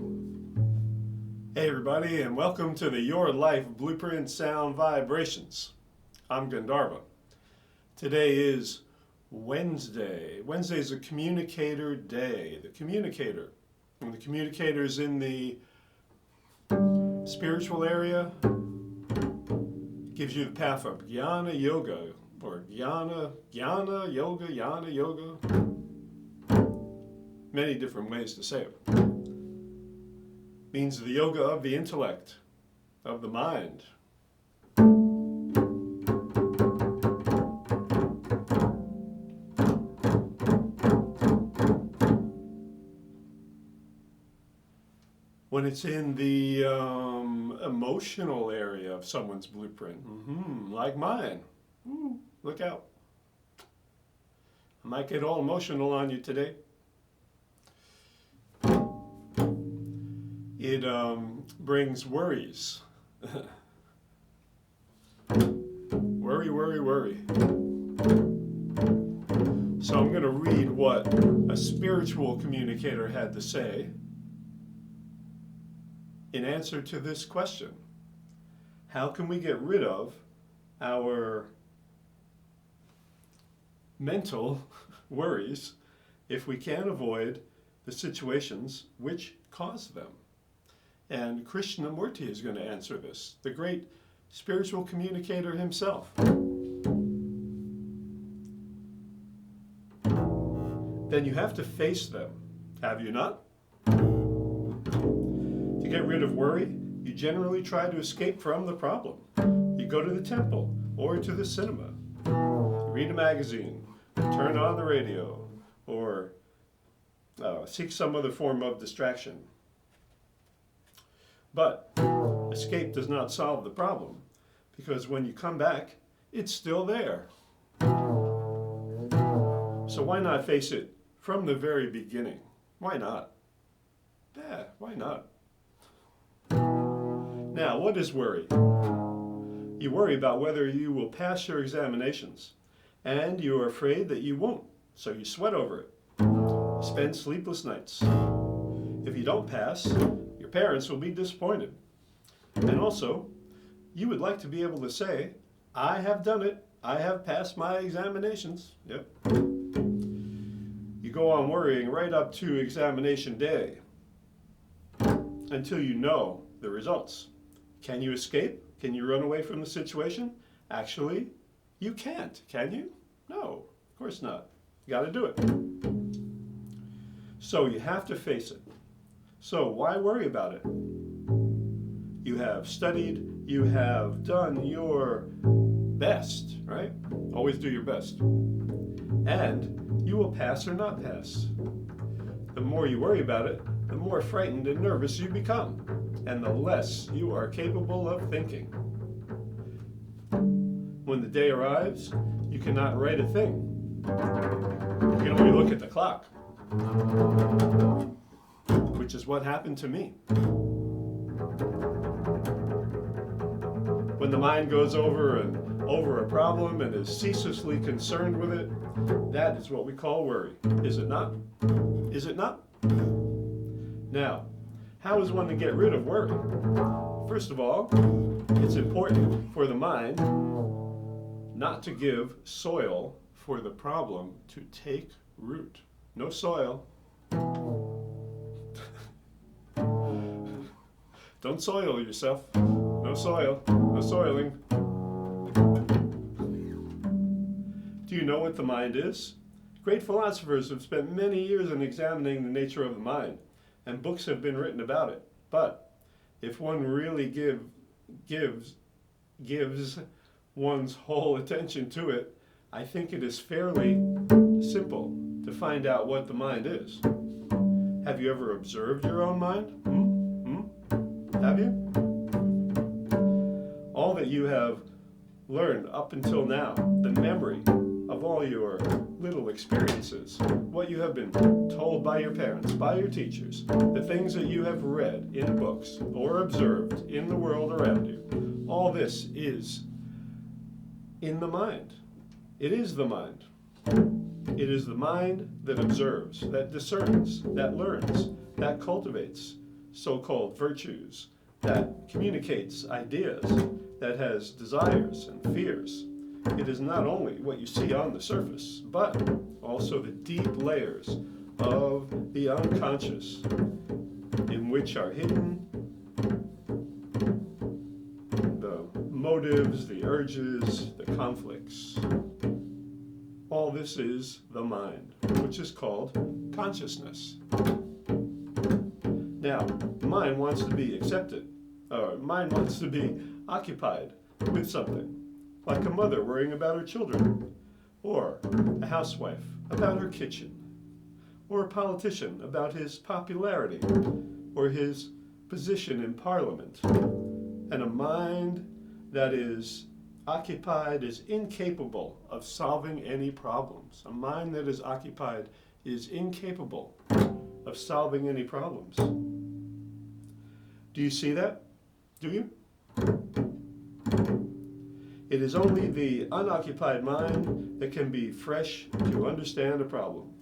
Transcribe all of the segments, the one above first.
Hey everybody, and welcome to the Your Life Blueprint Sound Vibrations. I'm Gandharva. Today is Wednesday. Wednesday is a Communicator Day. The Communicator. And the Communicator is in the spiritual area. Gives you the path of Jnana Yoga, or Jnana Yoga. Many different ways to say it. Means the yoga of the intellect, of the mind. When it's in the emotional area of someone's blueprint, like mine, look out. I might get all emotional on you today. It brings worries. Worry. So I'm going to read what a spiritual communicator had to say in answer to this question. How can we get rid of our mental worries if we can't avoid the situations which cause them? And Krishnamurti is going to answer this, the great spiritual communicator himself. Then you have to face them, have you not? To get rid of worry, you generally try to escape from the problem. You go to the temple or to the cinema, read a magazine, turn on the radio, or seek some other form of distraction. But escape does not solve the problem, because when you come back, it's still there. So why not face it from the very beginning? Why not? Yeah, why not? Now, what is worry? You worry about whether you will pass your examinations, and you are afraid that you won't, so you sweat over it. You spend sleepless nights. If you don't pass, parents will be disappointed. And also, you would like to be able to say, I have done it. I have passed my examinations. Yep. You go on worrying right up to examination day until you know the results. Can you escape? Can you run away from the situation? Actually, you can't, can you? No, of course not. You got to do it. So you have to face it. So why worry about it? You have studied, you have done your best, right? Always do your best. And you will pass or not pass. The more you worry about it, the more frightened and nervous you become, and the less you are capable of thinking. When the day arrives, you cannot write a thing. You can only look at the clock. Which is what happened to me. When the mind goes over a problem and is ceaselessly concerned with it, that is what we call worry. Is it not? Is it not? Now, how is one to get rid of worry? First of all, it's important for the mind not to give soil for the problem to take root. No soil. Don't soil yourself. No soil. No soiling. Do you know what the mind is? Great philosophers have spent many years in examining the nature of the mind, and books have been written about it. But if one really gives one's whole attention to it, I think it is fairly simple to find out what the mind is. Have you ever observed your own mind? Have you? All that you have learned up until now, the memory of all your little experiences, what you have been told by your parents, by your teachers, the things that you have read in books or observed in the world around you, all this is in the mind. It is the mind. It is the mind that observes, that discerns, that learns, that cultivates, so-called virtues, that communicates ideas, that has desires and fears. It is not only what you see on the surface, but also the deep layers of the unconscious, in which are hidden the motives, the urges, the conflicts. All this is the mind, which is called consciousness. Now, the mind wants to be accepted, or mind wants to be occupied with something, like a mother worrying about her children, or a housewife about her kitchen, or a politician about his popularity, or his position in Parliament. And a mind that is occupied is incapable of solving any problems. A mind that is occupied is incapable of solving any problems. Do you see that? Do you? It is only the unoccupied mind that can be fresh to understand a problem.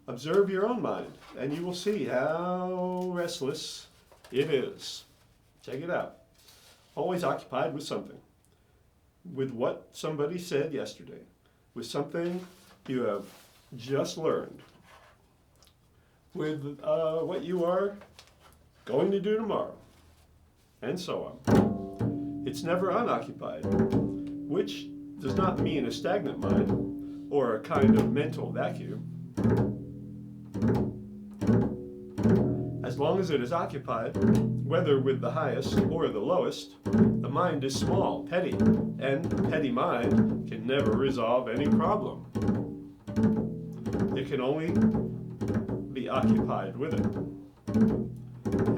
Observe your own mind, and you will see how restless it is. Check it out. Always occupied with something. With what somebody said yesterday. With something you have just learned. With what you are going to do tomorrow. And so on. It's never unoccupied, which does not mean a stagnant mind or a kind of mental vacuum. As long as it is occupied, whether with the highest or the lowest, the mind is small, petty, and the petty mind can never resolve any problem. It can only be occupied with it.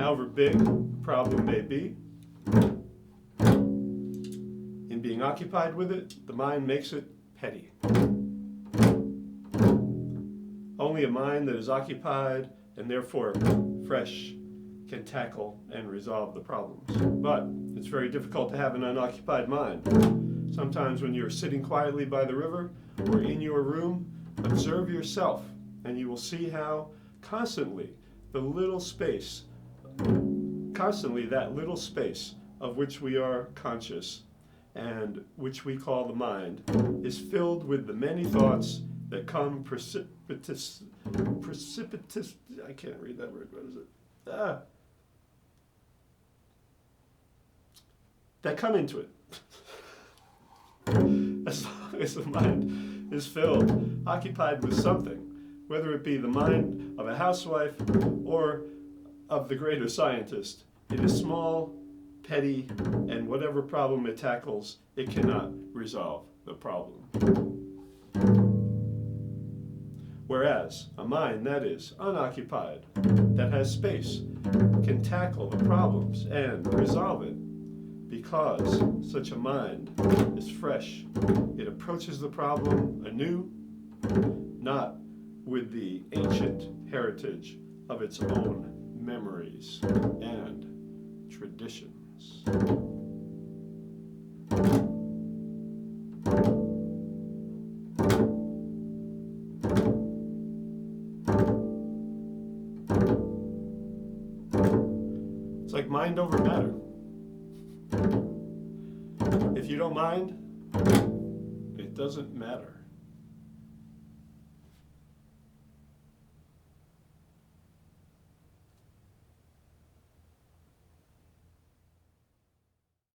However big the problem may be, in being occupied with it, the mind makes it petty. Only a mind that is occupied and therefore fresh can tackle and resolve the problems. But it's very difficult to have an unoccupied mind. Sometimes when you're sitting quietly by the river or in your room, observe yourself and you will see how constantly that little space of which we are conscious and which we call the mind is filled with the many thoughts that come precipitous, I can't read that word, what is it? That come into it. As long as the mind is filled, occupied with something, whether it be the mind of a housewife or of the greater scientist, it is small, petty, and whatever problem it tackles, it cannot resolve the problem. Whereas a mind that is unoccupied, that has space, can tackle the problems and resolve it. Because such a mind is fresh, it approaches the problem anew, not with the ancient heritage of its own memories and traditions. It's like mind over matter. If you don't mind, it doesn't matter.